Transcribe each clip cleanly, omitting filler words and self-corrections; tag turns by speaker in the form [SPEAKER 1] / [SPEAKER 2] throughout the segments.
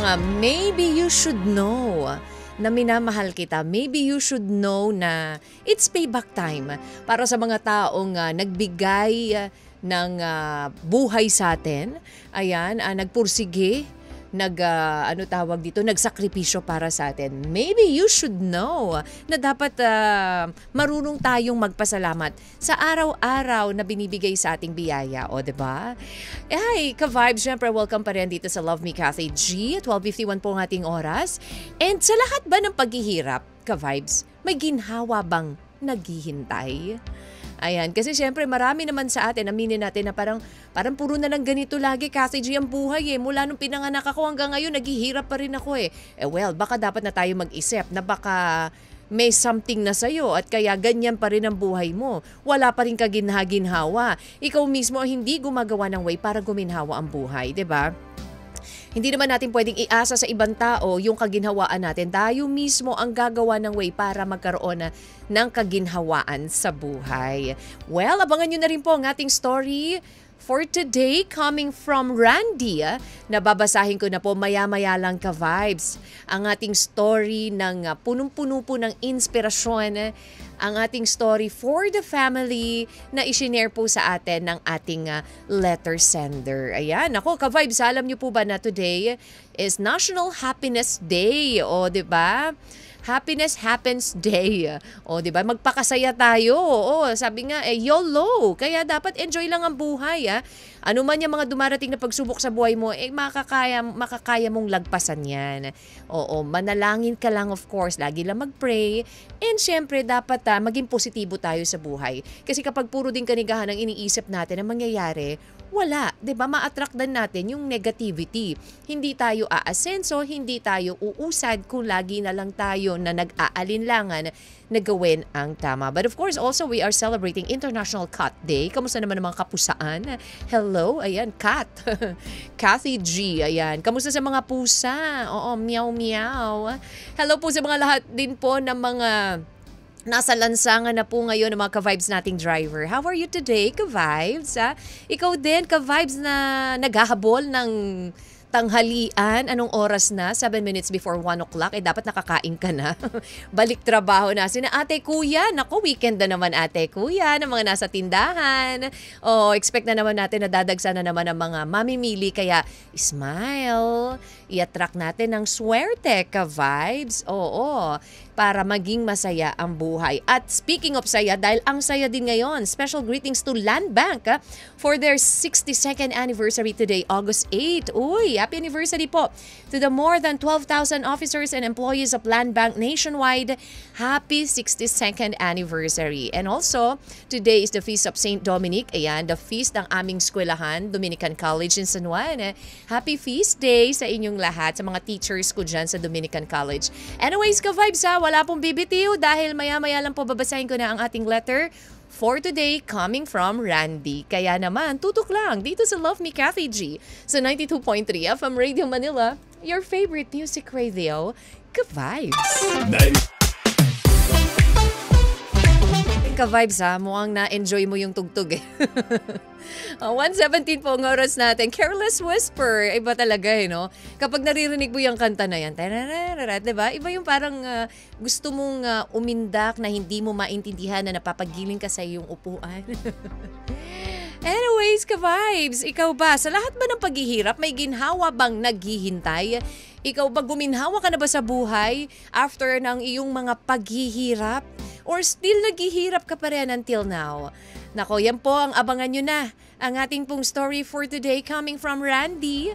[SPEAKER 1] nga, maybe you should know na minamahal kita. Maybe you should know na it's payback time para sa mga taong nagbigay ng buhay sa atin. Ayan, nagpursige, nagsakripisyo para sa atin. Maybe you should know na dapat marunong tayong magpasalamat sa araw-araw na binibigay sa ating biyaya. O, diba? Hi, ka-vibes. Siyempre, welcome pa rin dito sa Love Me Cathy G. 12:51 po ang ating oras. And sa lahat ba ng paghihirap, ka-vibes, may ginhawa bang naghihintay? Ayan, kasi syempre marami naman sa atin, aminin natin na parang puro na lang ganito lagi, Cathy G, ang buhay eh. Mula nung pinanganak ako hanggang ngayon, naghihirap pa rin ako eh. Well, baka dapat na tayo mag-isip na baka may something na sa'yo at kaya ganyan pa rin ang buhay mo. Wala pa rin kaginha-ginhawa. Ikaw mismo hindi gumagawa ng way para guminhawa ang buhay, 'di ba? Hindi naman natin pwedeng iasa sa ibang tao yung kaginhawaan natin. Tayo mismo ang gagawa ng way para magkaroon ng kaginhawaan sa buhay. Well, abangan nyo na rin po ang ating story for today coming from Randy. Nababasahin ko na po maya-maya lang, ka-vibes. Ang ating story ng punong-puno po ng inspirasyon, ang ating story for the family na isinare po sa atin ng ating letter sender. Ayan, ako, ka-vibes, alam niyo po ba na today is National Happiness Day? O, di ba? Happiness Happens Day. O, di ba? Magpakasaya tayo. O, sabi nga, YOLO. Kaya dapat enjoy lang ang buhay. Ano man yung mga dumarating na pagsubok sa buhay mo, makakaya mong lagpasan yan. Oo, manalangin ka lang, of course. Lagi lang mag-pray. And syempre, dapat maging positibo tayo sa buhay. Kasi kapag puro din kanigahan ang iniisip natin ang mangyayari, wala, 'di ba? Ma-attract din natin yung negativity. Hindi tayo aasenso, hindi tayo uusad kung lagi na lang tayo na nag-aalinlangan na gawin ang tama. But of course, also we are celebrating International Cat Day. Kamusta naman ang mga kapusaan? Hello, ayan, cat. Cathy G, ayan. Kamusta sa mga pusa? Oo, meow meow. Hello po sa mga lahat din po ng mga nasa lansangan na po ngayon ng mga ka-vibes nating driver. How are you today, ka-vibes? Ikaw din, ka-vibes na naghahabol ng tanghalian. Anong oras na? 7 minutes before 1 o'clock. Dapat nakakain ka na. Balik trabaho na. Sina ate, kuya. Naku, weekend na naman ate, kuya. Ng mga nasa tindahan. Expect na naman natin na dadagsa na naman ang mga mamimili. Kaya, smile. I-attract natin ng swerte, ka-vibes. Oo. Para maging masaya ang buhay. At speaking of saya, dahil ang saya din ngayon, special greetings to Land Bank for their 62nd anniversary today, August 8. Uy, happy anniversary po to the more than 12,000 officers and employees of Land Bank nationwide. Happy 62nd anniversary. And also, today is the feast of St. Dominic. Ayan, the feast ng aming eskwelahan, Dominican College in San Juan. Happy feast day sa inyong lahat, sa mga teachers ko dyan sa Dominican College. Anyways, ka-vibes wala pong bibitiw dahil maya-maya lang po babasahin ko na ang ating letter for today coming from Randy. Kaya naman, tutok lang dito sa Love Me Cathy G sa 92.3 FM Radio Manila, your favorite music radio, ka-vibes. Ka-vibes mukhang na-enjoy mo yung tugtog eh. 1:17 po ang oras natin. Careless Whisper. Iba talaga no? Kapag naririnig mo yung kanta na yan, diba? Iba yung parang gusto mong umindak na hindi mo maintindihan na napapagiling ka sa iyong upuan. Anyways, ka-vibes, ikaw ba? Sa lahat ba ng paghihirap, may ginhawa bang naghihintay? Ikaw ba, guminhawa ka na ba sa buhay after ng iyong mga paghihirap? Or still naghihirap ka pa rin until now? Nako, yan po ang abangan nyo na. Ang ating pong story for today coming from Randy.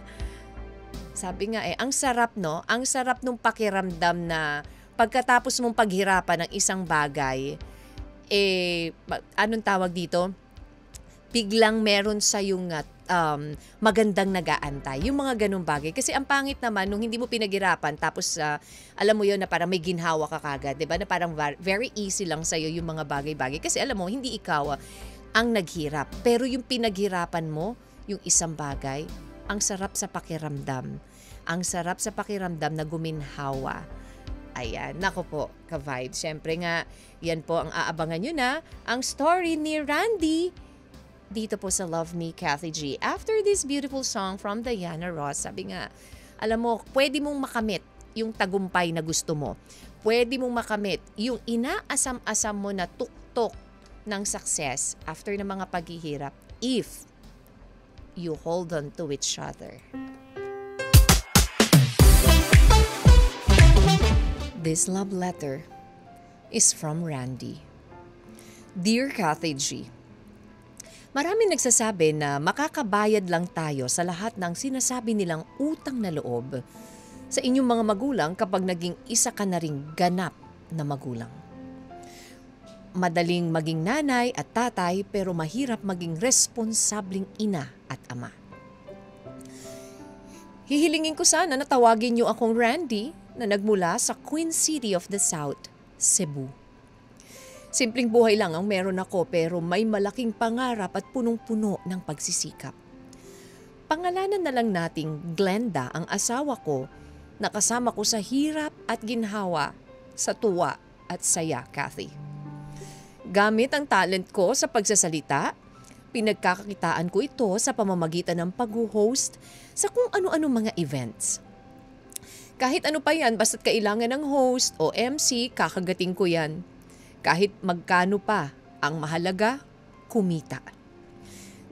[SPEAKER 1] Sabi nga ang sarap no? Ang sarap nung pakiramdam na pagkatapos mong paghirapan ng isang bagay, anong tawag dito? Biglang meron sa yung magandang nag-aantay. Yung mga ganung bagay. Kasi ang pangit naman, nung hindi mo pinaghirapan, tapos alam mo yun na parang may ginhawa ka kagad. Diba? Na parang very easy lang sa'yo yung mga bagay-bagay. Kasi alam mo, hindi ikaw ang naghirap. Pero yung pinaghirapan mo, yung isang bagay, ang sarap sa pakiramdam. Ang sarap sa pakiramdam na guminhawa. Ayan, nako po, ka-vibes. Siyempre nga, yan po ang aabangan nyo na, ang story ni Randy dito po sa Love Me Cathy G. After this beautiful song from Diana Ross, sabi nga, Alam mo, pwede mong makamit yung tagumpay na gusto mo. Pwede mong makamit yung inaasam-asam mo na tuktok ng success after ng mga paghihirap if you hold on to each other. This love letter is from Randy. Dear Kathy G, marami nagsasabi na makakabayad lang tayo sa lahat ng sinasabi nilang utang na loob sa inyong mga magulang kapag naging isa ka na ring ganap na magulang. Madaling maging nanay at tatay pero mahirap maging responsabling ina at ama. Hihilingin ko sana na tawagin niyo akong Randy na nagmula sa Queen City of the South, Cebu. Simpleng buhay lang ang meron ako pero may malaking pangarap at punong-puno ng pagsisikap. Pangalanan na lang nating Glenda ang asawa ko na kasama ko sa hirap at ginhawa, sa tuwa at saya, Kathy. Gamit ang talent ko sa pagsasalita, pinagkakakitaan ko ito sa pamamagitan ng pag-host sa kung ano-ano mga events. Kahit ano pa yan, basta't kailangan ng host o MC, kakagating ko yan. Kahit magkano pa, ang mahalaga, kumita.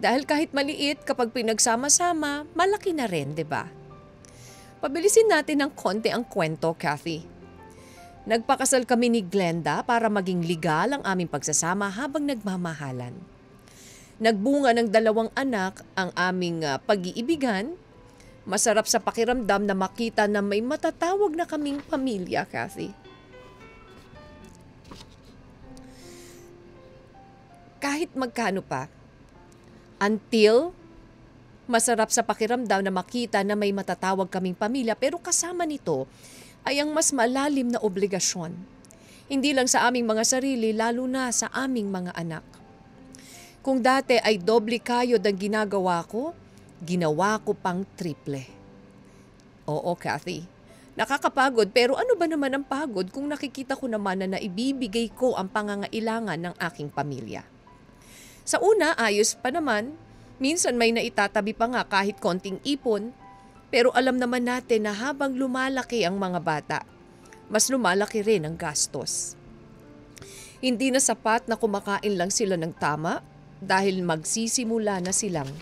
[SPEAKER 1] Dahil kahit maliit, kapag pinagsama-sama, malaki na rin, di ba? Pabilisin natin ng konti ang kwento, Kathy. Nagpakasal kami ni Glenda para maging legal ang aming pagsasama habang nagmamahalan. Nagbunga ng 2 anak ang aming pag-iibigan. Masarap sa pakiramdam na makita na may matatawag na kaming pamilya, Kathy. Kahit magkano pa, until masarap sa pakiramdam na makita na may matatawag kaming pamilya pero kasama nito ay ang mas malalim na obligasyon. Hindi lang sa aming mga sarili, lalo na sa aming mga anak. Kung dati ay doble kayod ang ginagawa ko, ginawa ko pang triple. Oo, Kathy. Nakakapagod pero ano ba naman ang pagod kung nakikita ko naman na naibibigay ko ang pangangailangan ng aking pamilya. Sa una, ayos pa naman. Minsan may naitatabi pa nga kahit konting ipon, pero alam naman natin na habang lumalaki ang mga bata, mas lumalaki rin ang gastos. Hindi na sapat na kumakain lang sila ng tama dahil magsisimula na silang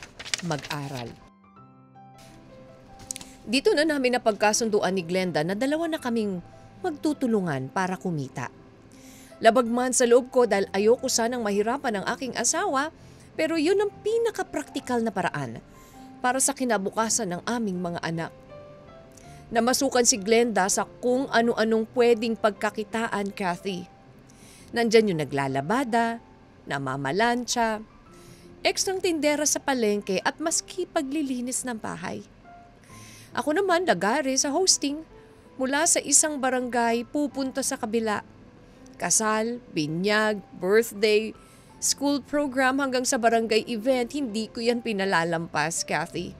[SPEAKER 1] mag-aral. Dito na namin napagkasunduan ni Glenda na 2 na kaming magtutulungan para kumita. Labag man sa loob ko dahil ayoko sanang mahirapan ang aking asawa, pero yun ang pinaka-praktikal na paraan para sa kinabukasan ng aming mga anak. Namasukan si Glenda sa kung ano-anong pwedeng pagkakitaan, Kathy. Nandyan yung naglalabada, namamalansya, ekstrang tindera sa palengke at maski paglilinis ng bahay. Ako naman lagari sa hosting, mula sa isang barangay pupunta sa kabila. Kasal, binyag, birthday, school program hanggang sa barangay event, hindi ko yan pinalalampas, Kathy.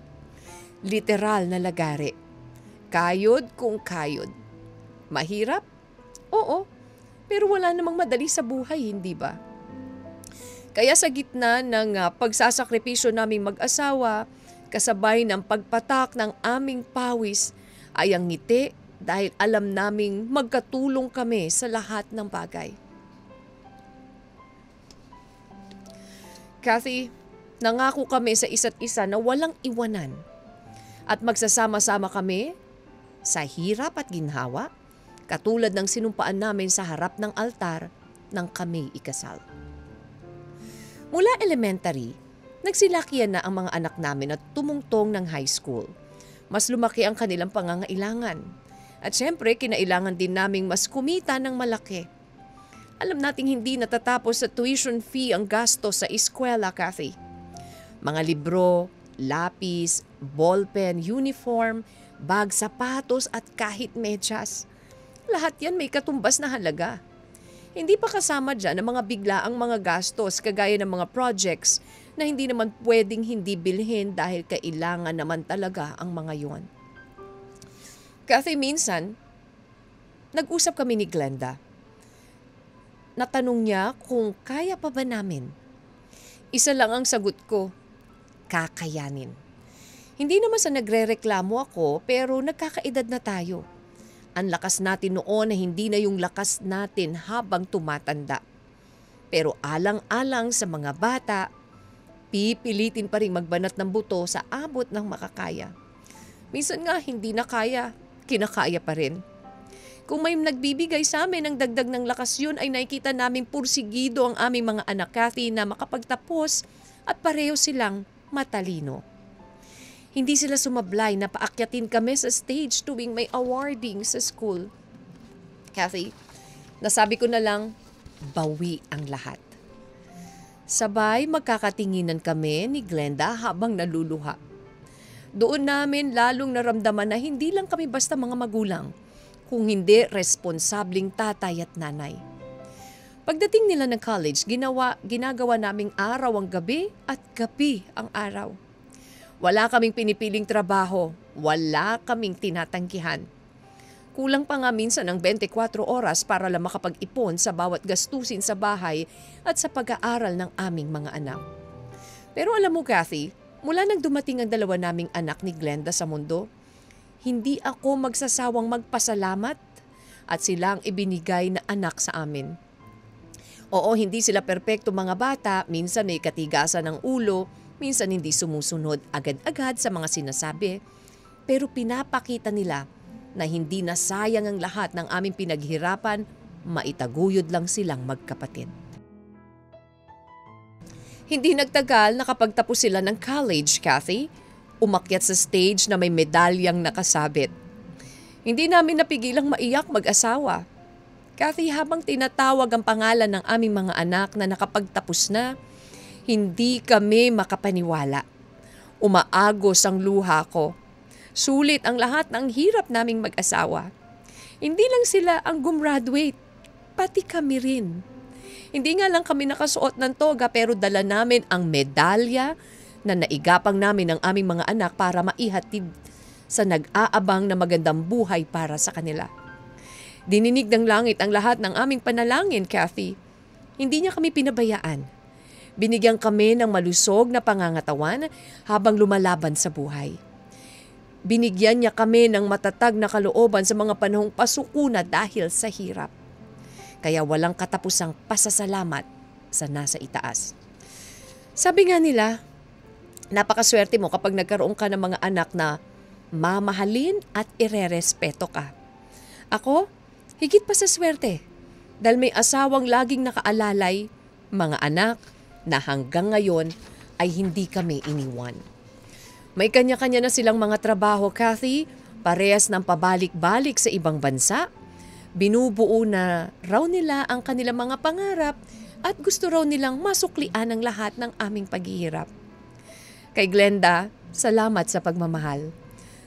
[SPEAKER 1] Literal na lagari. Kayod kung kayod. Mahirap? Oo. Pero wala namang madali sa buhay, hindi ba? Kaya sa gitna ng pagsasakripisyo naming mag-asawa, kasabay ng pagpatak ng aming pawis, ay ang ngiti dahil alam naming magkatulong kami sa lahat ng bagay. Kathy, nangako kami sa isa't isa na walang iwanan at magsasama-sama kami sa hirap at ginhawa, katulad ng sinumpaan namin sa harap ng altar nang kami ikasal. Mula elementary, nagsilakihan na ang mga anak namin at tumungtong ng high school. Mas lumaki ang kanilang pangangailangan. At syempre, kinailangan din naming mas kumita ng malaki. Alam nating hindi natatapos sa tuition fee ang gastos sa eskwela, Kathy. Mga libro, lapis, ballpen, uniform, bag, sapatos at kahit medyas. Lahat yan may katumbas na halaga. Hindi pa kasama dyan ang mga biglaang mga gastos kagaya ng mga projects na hindi naman pwedeng hindi bilhin dahil kailangan naman talaga ang mga yon. Kathy, minsan, nag-usap kami ni Glenda. Natanong niya kung kaya pa ba namin. Isa lang ang sagot ko, kakayanin. Hindi naman sa nagrereklamo ako pero nagkakaedad na tayo. Ang lakas natin noon na hindi na yung lakas natin habang tumatanda. Pero alang-alang sa mga bata, pipilitin pa rin magbanat ng buto sa abot ng makakaya. Minsan nga hindi na kaya, kinakaya pa rin. Kung may nagbibigay sa amin ng dagdag ng lakas yun ay nakikita namin pursigido ang aming mga anak, Kathy, na makapagtapos at pareho silang matalino. Hindi sila sumablay na paakyatin kami sa stage tuwing may awarding sa school. Kathy, nasabi ko na lang, bawi ang lahat. Sabay magkakatinginan kami ni Glenda habang naluluha. Doon namin lalong naramdaman na hindi lang kami basta mga magulang, kung hindi responsabling tatay at nanay. Pagdating nila ng college, ginagawa naming araw ang gabi at gabi ang araw. Wala kaming pinipiling trabaho, wala kaming tinatangkihan. Kulang pa nga minsan ng 24 oras para lang makapag-ipon sa bawat gastusin sa bahay at sa pag-aaral ng aming mga anak. Pero alam mo, Kathy, mula nang dumating ang dalawa naming anak ni Glenda sa mundo, hindi ako magsasawang magpasalamat at sila ang ibinigay na anak sa amin. Oo, hindi sila perpekto mga bata, minsan may katigasan ng ulo, minsan hindi sumusunod agad-agad sa mga sinasabi, pero pinapakita nila na hindi na sayang ang lahat ng aming pinaghirapan, maitaguyod lang silang magkapatid. Hindi nagtagal nakapagtapos sila ng college, Kathy. Umakyat sa stage na may medalyang nakasabit. Hindi namin napigilang maiyak mag-asawa. Kathy, habang tinatawag ang pangalan ng aming mga anak na nakapagtapos na, hindi kami makapaniwala. Umaagos ang luha ko. Sulit ang lahat ng hirap naming mag-asawa. Hindi lang sila ang gumraduate, pati kami rin. Hindi nga lang kami nakasuot ng toga pero dala namin ang medalya na naigapang namin ng aming mga anak para maihatid sa nag-aabang na magandang buhay para sa kanila. Dininig ng langit ang lahat ng aming panalangin, Kathy. Hindi niya kami pinabayaan. Binigyan kami ng malusog na pangangatawan habang lumalaban sa buhay. Binigyan niya kami ng matatag na kalooban sa mga panahong pasukuna dahil sa hirap. Kaya walang katapusang pasasalamat sa nasa itaas. Sabi nga nila, napakaswerte mo kapag nagkaroon ka ng mga anak na mamahalin at irerespeto ka. Ako, higit pa sa swerte dahil may asawang laging nakaalalay, mga anak na hanggang ngayon ay hindi kami iniwan. May kanya-kanya na silang mga trabaho, Kathy, parehas ng pabalik-balik sa ibang bansa. Binubuo na raw nila ang kanilang mga pangarap at gusto raw nilang masuklian ang lahat ng aming paghihirap. Kay Glenda, salamat sa pagmamahal.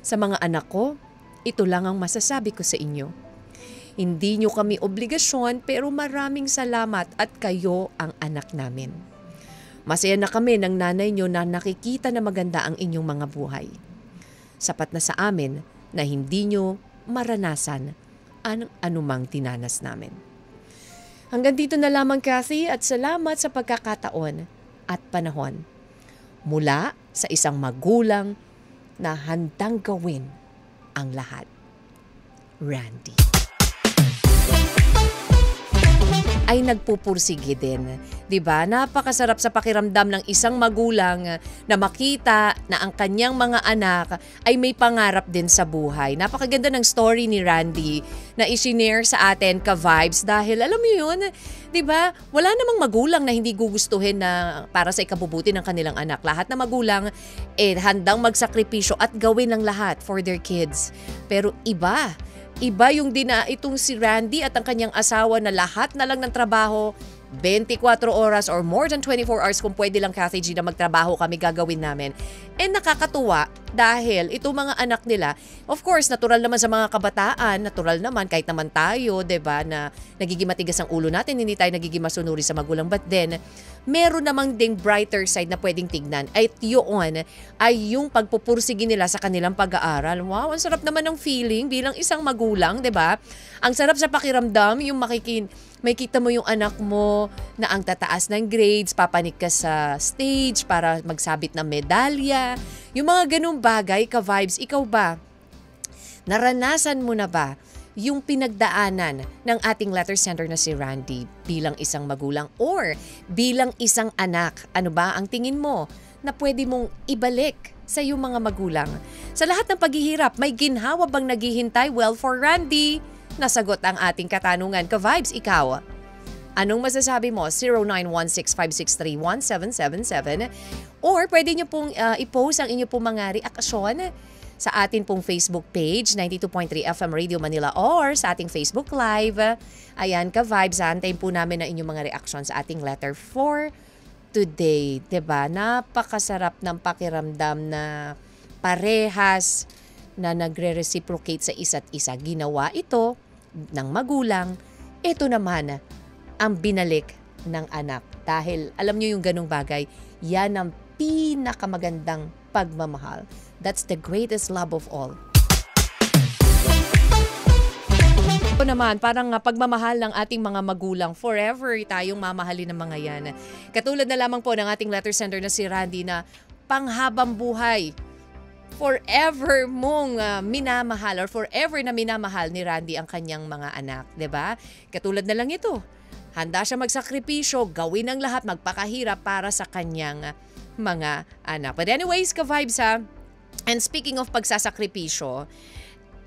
[SPEAKER 1] Sa mga anak ko, ito lang ang masasabi ko sa inyo. Hindi nyo kami obligasyon pero maraming salamat at kayo ang anak namin. Masaya na kami ng nanay nyo na nakikita na maganda ang inyong mga buhay. Sapat na sa amin na hindi nyo maranasan ang anumang tinanas namin. Hanggang dito na lamang, Kathy, at salamat sa pagkakataon at panahon. Mula sa isang magulang na handang gawin ang lahat. Randy. Ay nagpupursige din. 'Di ba? Napakasarap sa pakiramdam ng isang magulang na makita na ang kanyang mga anak ay may pangarap din sa buhay. Napakaganda ng story ni Randy na i-share sa atin ka-vibes dahil alam mo 'yun, 'di ba? Wala namang magulang na hindi gugustuhin na para sa ikabubuti ng kanilang anak. Lahat ng magulang handang magsakripisyo at gawin ang lahat for their kids. Pero iba yung itong si Randy at ang kanyang asawa na lahat na lang ng trabaho, 24 oras or more than 24 hours kung pwede lang, Kathy G, na magtrabaho kami gagawin namin. And nakakatuwa dahil itong mga anak nila, of course, natural naman sa mga kabataan, natural naman kahit naman tayo, 'di ba, na nagiging matigas ang ulo natin, hindi tayo nagiging masunuri sa magulang, but then meron namang ding brighter side na pwedeng tignan. At yun ay yung pagpupursige nila sa kanilang pag-aaral. Wow, ang sarap naman ng feeling bilang isang magulang, 'di ba? Ang sarap sa pakiramdam yung may kita mo yung anak mo na ang tataas ng grades, papanik ka sa stage para magsabit ng medalya. Yung mga ganung bagay, ka-vibes, ikaw ba? Naranasan mo na ba yung pinagdaanan ng ating letter sender na si Randy bilang isang magulang or bilang isang anak? Ano ba ang tingin mo na pwede mong ibalik sa iyong mga magulang? Sa lahat ng paghihirap, may ginhawa bang naghihintay? Well, for Randy, nasagot ang ating katanungan. Ka-vibes, ikaw, anong masasabi mo? 0916-563-1777 or pwede nyo pong i-post ang inyo pong mga reaksyon sa atin pong Facebook page, 92.3 FM Radio Manila, or sa ating Facebook Live. Ayan, ka-vibes, antayin po namin ang inyong mga reaction sa ating letter for today. 'Di ba? Napakasarap ng pakiramdam na parehas na nagre-reciprocate sa isa't isa. Ginawa ito ng magulang. Ito naman ang binalik ng anak. Dahil alam nyo yung ganong bagay, yan ang pinakamagandang pagmamahal. That's the greatest love of all. Ito naman, parang pagmamahal ng ating mga magulang. Forever tayong mamahalin ng mga yan. Katulad na lamang po ng ating letter sender na si Randy na panghabang buhay. Forever mong minamahal or forever na minamahal ni Randy ang kanyang mga anak. 'Di ba? Katulad na lang ito. Handa siya magsakripisyo, gawin ang lahat, magpakahirap para sa kanyang mga anak. But anyways, ka-vibes ha. And speaking of pagsasakripisyo,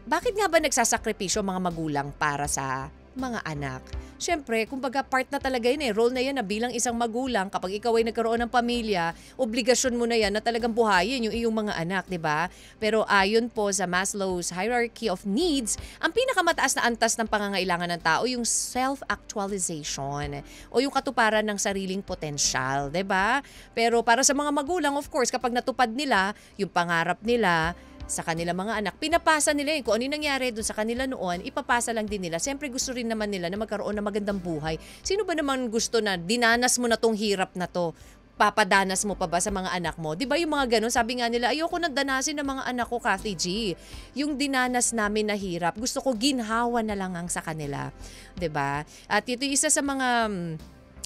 [SPEAKER 1] bakit nga ba nagsasakripisyo mga magulang para sa mga anak? Siyempre, kumbaga part na talaga yun role na yan na bilang isang magulang, kapag ikaw ay nagkaroon ng pamilya, obligasyon mo na yan na talagang buhayin yung iyong mga anak, di ba? Pero ayon po sa Maslow's Hierarchy of Needs, ang pinakamataas na antas ng pangangailangan ng tao, yung self-actualization o yung katuparan ng sariling potensyal, di ba? Pero para sa mga magulang, of course, kapag natupad nila yung pangarap nila sa kanilang mga anak, pinapasa nila kung ano yung nangyari doon sa kanila noon, ipapasa lang din nila. Siyempre gusto rin naman nila na magkaroon ng magandang buhay. Sino ba naman gusto na dinanas mo na tong hirap na to? Papadanas mo pa ba sa mga anak mo? Di ba yung mga ganun? Sabi nga nila, ayoko nang danasin ng mga anak ko, Kathy G. Yung dinanas namin na hirap, gusto ko ginhawa na lang ang sa kanila. Di ba? At ito isa sa mga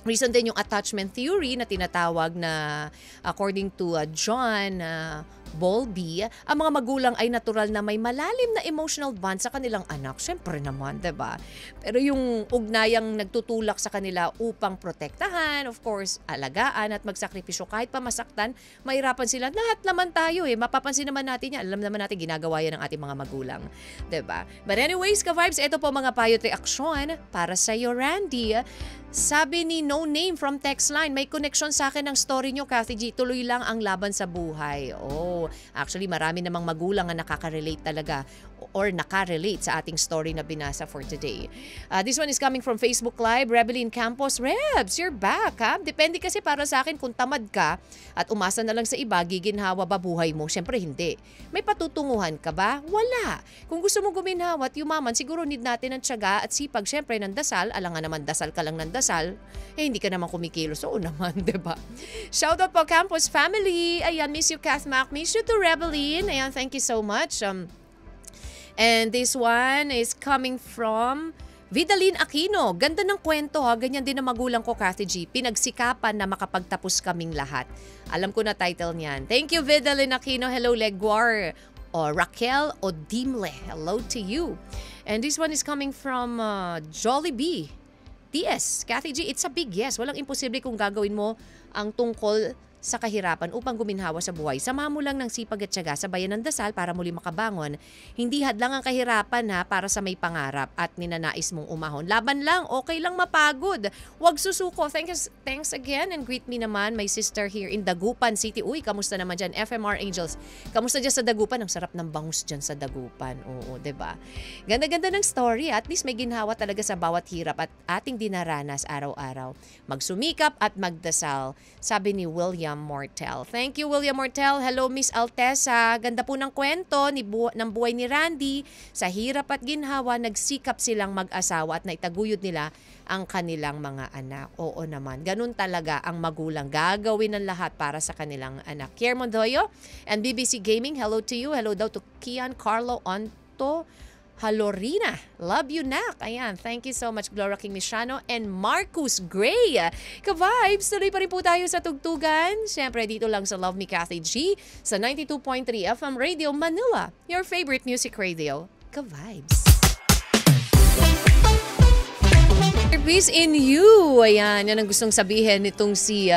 [SPEAKER 1] reason din yung attachment theory na tinatawag na according to John Bowlby, ang mga magulang ay natural na may malalim na emotional bond sa kanilang anak. Siyempre naman, 'di ba? Pero yung ugnayang nagtutulak sa kanila upang protektahan, of course, alagaan at magsakripisyo kahit pa masaktan, mahirapan sila. Lahat naman tayo mapapansin naman natin yan. Alam naman natin ginagawa yan ng ating mga magulang, 'di ba? But anyways, ka-vibes, ito po mga payo at reaksyon para sa iyo, Randy. Sabi ni No Name from text line, may connection sa akin ng story nyo, Kathy G. Tuloy lang ang laban sa buhay. Oh, actually marami namang magulang na nakaka-relate talaga or nakarelate sa ating story na binasa for today. This one is coming from Facebook Live, Rebelline Campos. Rebs, you're back ha? Depende kasi para sa akin kung tamad ka at umasa na lang sa iba, giginhawa ba buhay mo? Siyempre hindi. May patutunguhan ka ba? Wala. Kung gusto mo guminhawa at yumaman, siguro need natin ng tiyaga at sipag. Siyempre ng dasal, alangan naman dasal ka lang ng dasal, hindi ka naman kumikilos. Oo naman, diba? Shoutout po Campos family. Ayan, miss you Kath Mac. Miss you to Rebelline. Ayan, thank you so much. And this one is coming from Vidalin Aquino. Ganda ng kwento ha. Ganyan din ang magulang ko, Kathy G. Pinagsikapan na makapagtapos kaming lahat. Alam ko na title niyan. Thank you, Vidalin Aquino. Hello, Leguar. O Raquel Odimle. Hello to you. And this one is coming from Jollibee. Yes, Kathy G, it's a big yes. Walang imposible kung gagawin mo ang tungkol sa kahirapan upang guminhawa sa buhay. Samahan mo lang ng sipag at tiyaga, sabayan ng dasal para muli makabangon. Hindi hadlang ang kahirapan para sa may pangarap at ninanais mong umahon. Laban lang, okay lang mapagod. Huwag susuko. Thanks again and greet me naman my sister here in Dagupan City. Uy, kamusta naman dyan? FMR Angels. Kamusta dyan sa Dagupan? Ang sarap ng bangus dyan sa Dagupan. Oo, diba? Ganda-ganda ng story. At least may ginhawa talaga sa bawat hirap at ating dinaranas araw-araw. Magsumikap at magdasal. Sabi ni William Mortel. Thank you, William Mortel. Hello, Miss Altesa. Ganda po ng kwento ng buhay ni Randy. Sa hirap at ginhawa, nagsikap silang mag-asawa at naitaguyod nila ang kanilang mga anak. Oo naman. Ganun talaga ang magulang. Gagawin ng lahat para sa kanilang anak. Kier Mondoyo and BBC Gaming, hello to you. Hello daw to Kian Carlo Onto. Halorina, love you nak. Ayan, thank you so much Gloria King Misiano and Marcus Gray. Ka-vibes, tuloy pa rin po tayo sa tugtugan. Siyempre dito lang sa Love Me Kathy G sa 92.3 FM Radio Manila, your favorite music radio. Ka-vibes. Peace in you. Ayan, yan ang gustong sabihin nitong si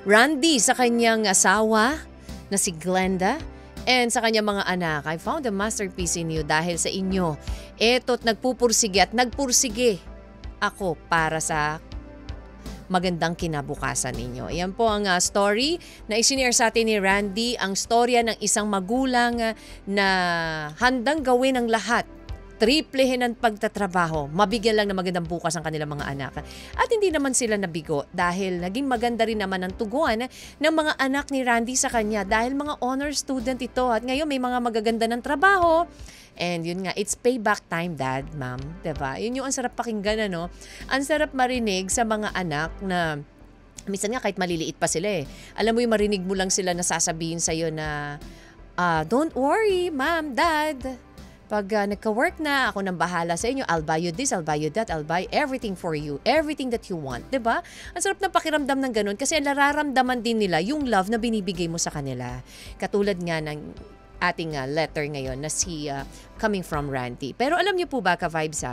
[SPEAKER 1] Randy sa kanyang asawa na si Glenda. And sa kanyang mga anak, I found a masterpiece in you dahil sa inyo. Eto't nagpupursige at nagpursige ako para sa magandang kinabukasan ninyo. Ayan po ang story na isinare sa atin ni Randy, ang storya ng isang magulang na handang gawin ang lahat. Triplehin ang pagtatrabaho, mabigyan lang na magandang bukas ang kanilang mga anak. At hindi naman sila nabigo dahil naging maganda rin naman ang tugon ng mga anak ni Randy sa kanya dahil mga honor student ito at ngayon may mga magaganda ng trabaho. And yun nga, it's payback time, Dad, Ma'am. Diba? Yun yung ang sarap pakinggan, ano? Ang sarap marinig sa mga anak na minsan nga kahit maliliit pa sila eh. Alam mo yung marinig mo lang sila na sasabihin sa'yo na don't worry, Ma'am, Dad. Pag nagka-work na, ako nang bahala sa inyo, I'll buy you this, I'll buy you that, I'll buy everything for you, everything that you want. Diba? Ang sarap ng pakiramdam ng ganun kasi nararamdaman din nila yung love na binibigay mo sa kanila. Katulad nga ng ating letter ngayon na si coming from Randy. Pero alam niyo po ba, ka-vibes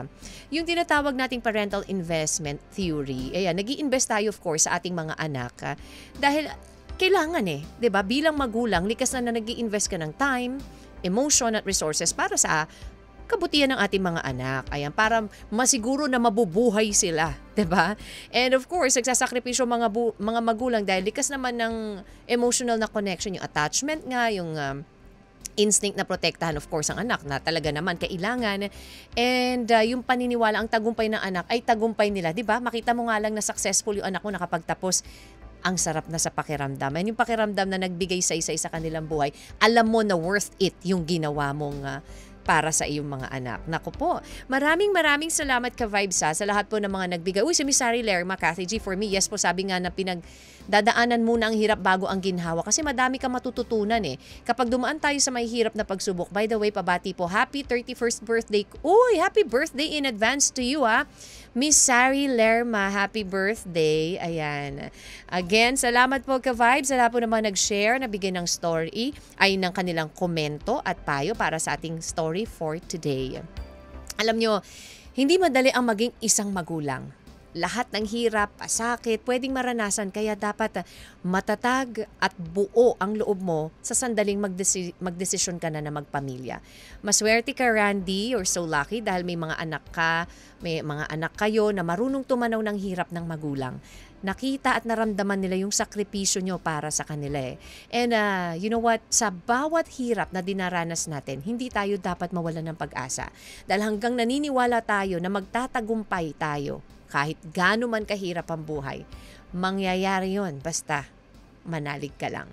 [SPEAKER 1] yung tinatawag nating parental investment theory, ayan, nag-i-invest tayo of course sa ating mga anak dahil kailangan diba? Bilang magulang, likas na nag-i-invest ka ng time, emotion at resources para sa kabutihan ng ating mga anak. Ayan, para masiguro na mabubuhay sila, 'di ba? And of course, nagsasakripisyo mga magulang dahil likas naman ng emotional na connection, yung attachment nga, yung instinct na protektahan of course ang anak na talaga naman kailangan. And yung paniniwala, ang tagumpay ng anak ay tagumpay nila, 'di ba? Makita mo nga lang na successful yung anak mo nakapagtapos. Ang sarap na sa pakiramdam. And yung pakiramdam na nagbigay sa isa sa kanilang buhay, alam mo na worth it yung ginawa mong para sa iyong mga anak. Naku po, maraming salamat ka-vibes sa lahat po ng mga nagbigay. Uy, si Miss Sari Lerma, Kathy G, for me, yes po, sabi nga na dadaanan muna ang hirap bago ang ginhawa kasi madami kang matututunan Kapag dumaan tayo sa may hirap na pagsubok, by the way, pabati po, happy 31st birthday. Uy, happy birthday in advance to you Miss Sari Lerma, happy birthday. Ayan. Again, salamat po ka-vibes. Salamat po naman nag-share, nabigay ng story, ay ng kanilang komento at payo para sa ating story for today. Alam nyo, hindi madali ang maging isang magulang. Lahat ng hirap, sakit, pwedeng maranasan kaya dapat matatag at buo ang loob mo sa sandaling magdesisyon ka na magpamilya. Maswerte ka, Randy, you're so lucky dahil may mga anak ka, may mga anak kayo na marunong tumanaw ng hirap ng magulang. Nakita at naramdaman nila yung sakripisyo nyo para sa kanila And you know what? Sa bawat hirap na dinaranas natin, hindi tayo dapat mawalan ng pag-asa. Dahil hanggang naniniwala tayo na magtatagumpay tayo, kahit gaano man kahirap ang buhay, mangyayari yun basta manalig ka lang.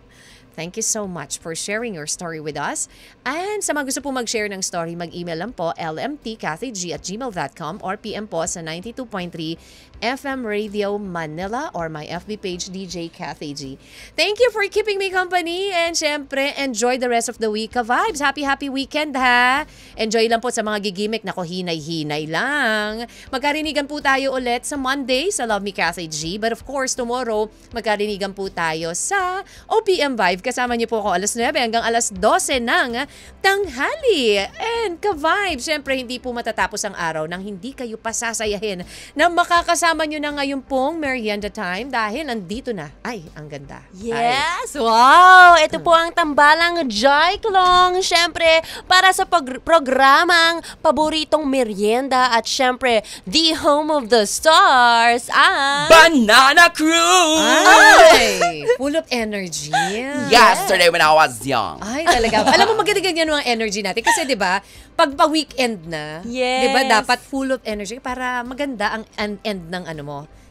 [SPEAKER 1] Thank you so much for sharing your story with us. And sa mga gusto po mag-share ng story, mag-email lang po lmtkathyg@gmail.com or PM po sa 92.3 FM Radio Manila or my FB page DJ Kathy G. Thank you for keeping me company and syempre enjoy the rest of the week ka-vibes. Happy weekend ha! Enjoy lang po sa mga gigimik. Nako, hinay-hinay lang. Magkarinigan po tayo ulit sa Monday sa Love Me Kathy G. But of course, tomorrow, magkarinigan po tayo sa OPM Vibe. Kasama niyo po ako alas 9 hanggang alas 12 ng tanghali. And ka-vibe, syempre hindi po matatapos ang araw nang hindi kayo pasasayahin na makakasama niyo na ngayon pong merienda time dahil nandito na. Ay, ang ganda.
[SPEAKER 2] Yes! Ay. Wow! Ito po ang tambalang Joy Klong. Syempre, para sa programang paboritong merienda at syempre, the home of the stars ang
[SPEAKER 3] Banana Crew!
[SPEAKER 1] Ay! Full of energy.
[SPEAKER 3] Yesterday when I was young.
[SPEAKER 1] Ay, talaga. Alam mo, maganda ganyan mga energy natin. Kasi 'di ba pag pa-weekend na,
[SPEAKER 2] yes.
[SPEAKER 1] 'di ba dapat full of energy para maganda ang end ng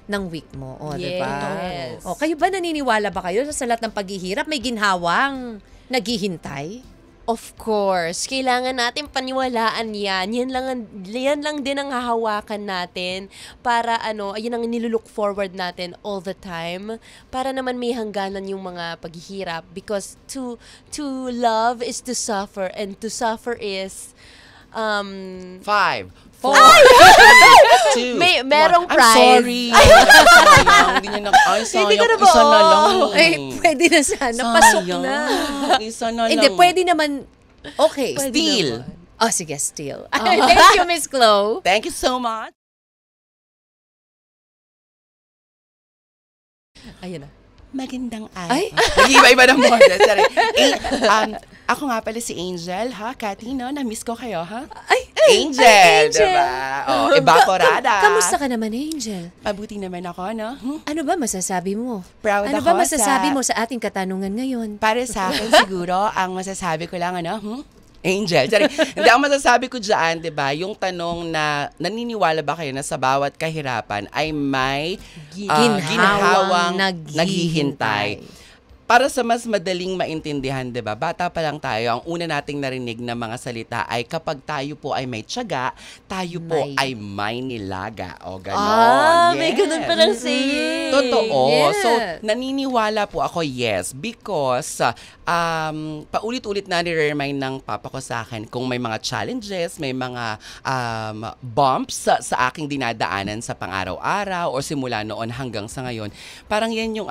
[SPEAKER 1] ng week mo. O, 'di ba?
[SPEAKER 2] Yes.
[SPEAKER 1] O, kayo ba naniniwala ba kayo sa lahat ng paghihirap may ginhawang naghihintay?
[SPEAKER 2] Of course, kailangan natin paniwalaan yan. Yan lang din ang hahawakan natin para yun ang nilulook forward natin all the time para naman may hangganan yung mga paghihirap because to love is to suffer and to suffer is
[SPEAKER 3] 5, 4, 3, 2,
[SPEAKER 2] merong
[SPEAKER 3] 1.
[SPEAKER 2] prize.
[SPEAKER 3] I'm sorry. Sayang. Hindi niya sayang.
[SPEAKER 2] Hindi ko na
[SPEAKER 3] Isa na lang.
[SPEAKER 1] Eh, pwede na sana. Pasok
[SPEAKER 3] Sayang.
[SPEAKER 1] na.
[SPEAKER 3] Isa na lang.
[SPEAKER 1] Hindi, pwede naman. Okay.
[SPEAKER 3] Steal.
[SPEAKER 1] Oh, sige, steal. Thank you, Miss Chloe.
[SPEAKER 3] Thank you so much.
[SPEAKER 2] Ayun na.
[SPEAKER 3] Magandang
[SPEAKER 1] Ay.
[SPEAKER 3] araw. Nag-iba-iba ng boses. Sorry. Ako nga pala si Angel, ha? Cathy, no? Na-miss ko kayo, ha?
[SPEAKER 1] Ay,
[SPEAKER 3] Angel,
[SPEAKER 1] Angel.
[SPEAKER 3] diba? Oh, evaporada.
[SPEAKER 1] Kamusta ka naman, Angel?
[SPEAKER 3] Mabuti naman ako, no?
[SPEAKER 1] Ano ba masasabi mo?
[SPEAKER 3] Proud
[SPEAKER 1] Ano
[SPEAKER 3] ako
[SPEAKER 1] ba masasabi
[SPEAKER 3] sa-
[SPEAKER 1] mo sa ating katanungan ngayon?
[SPEAKER 3] Para sa akin, siguro, ang masasabi ko lang, Angel. Sorry. Hindi, ang masasabi ko dyan, di ba, yung tanong na naniniwala ba kayo na sa bawat kahirapan ay may ginhawang naghihintay. Para sa mas madaling maintindihan, di ba, bata pa lang tayo, ang una nating narinig na mga salita ay kapag tayo po ay may tiyaga, tayo po ay may nilaga. O, gano'n.
[SPEAKER 2] May ganun palang saying.
[SPEAKER 3] Totoo.
[SPEAKER 1] Yes.
[SPEAKER 3] So, naniniwala po ako, yes, because paulit-ulit na nire-remind ng papa ko sa akin kung may mga challenges, may mga bumps sa aking dinadaanan sa pang-araw-araw or simula noon hanggang sa ngayon. Parang yan yung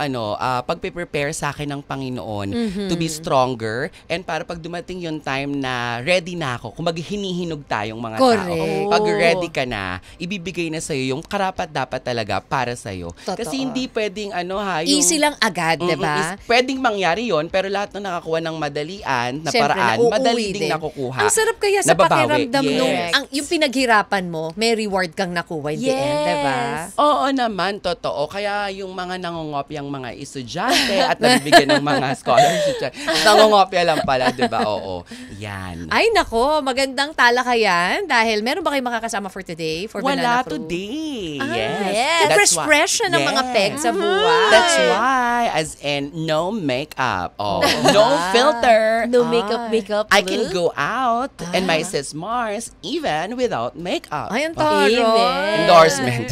[SPEAKER 3] pagpe-prepare sa akin ng Panginoon to be stronger and para pag dumating yung time na ready na ako, kung maghinihinog tayong mga
[SPEAKER 1] Correct.
[SPEAKER 3] tao, pag ready ka na, ibibigay na sa'yo yung karapat-dapat talaga para sa'yo.
[SPEAKER 1] Totoo.
[SPEAKER 3] Kasi hindi pwedeng yung...
[SPEAKER 1] Easy lang agad, di ba?
[SPEAKER 3] Pwedeng mangyari yon pero lahat na nakakuha ng madalian, na
[SPEAKER 1] Siyempre,
[SPEAKER 3] paraan,
[SPEAKER 1] nauuwi
[SPEAKER 3] madali
[SPEAKER 1] din.
[SPEAKER 3] ding nakukuha.
[SPEAKER 1] Ang sarap kaya sa
[SPEAKER 3] Nababawi.
[SPEAKER 1] pakiramdam nung
[SPEAKER 3] Yes.
[SPEAKER 1] yung pinaghirapan mo, may reward kang nakuha in the end, di ba?
[SPEAKER 3] Oo naman, totoo. Kaya yung mga nangongopyang mga estudyante at nabibigyan ng mga scholarship, nangongopya lang pala, di ba? Oo. Yan.
[SPEAKER 1] Ay nako, magandang talakayan dahil meron ba kayo makakasama for today? For
[SPEAKER 3] Wala
[SPEAKER 1] Banana Crew?
[SPEAKER 3] today.
[SPEAKER 1] Ah,
[SPEAKER 3] yes.
[SPEAKER 1] Fresh ng mga peg sa buhay.
[SPEAKER 3] That's why, as in, no makeup. Oh, no filter.
[SPEAKER 2] No makeup
[SPEAKER 3] I can
[SPEAKER 2] look.
[SPEAKER 3] go out and my sis Mars even without makeup.
[SPEAKER 1] Ay, ang
[SPEAKER 2] Amen.
[SPEAKER 1] taray.
[SPEAKER 3] Endorsement.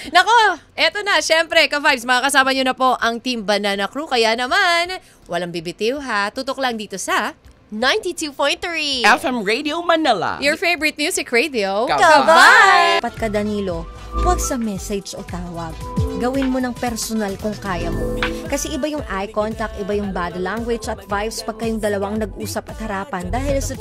[SPEAKER 1] Nako, eto na. Syempre, ka-vibes, makakasama nyo na po ang Team Banana Crew. Kaya naman, walang bibitiw ha. Tutok lang dito sa
[SPEAKER 2] 92.3.
[SPEAKER 3] FM Radio Manila.
[SPEAKER 1] your favorite music radio.
[SPEAKER 3] Ka-vibes.
[SPEAKER 4] Dapat ka, Danilo, huwag sa message o tawag. Gawin mo ng personal kung kaya mo. Kasi iba yung eye contact, iba yung body language at vibes pag kayong dalawang nag-usap at harapan dahil sa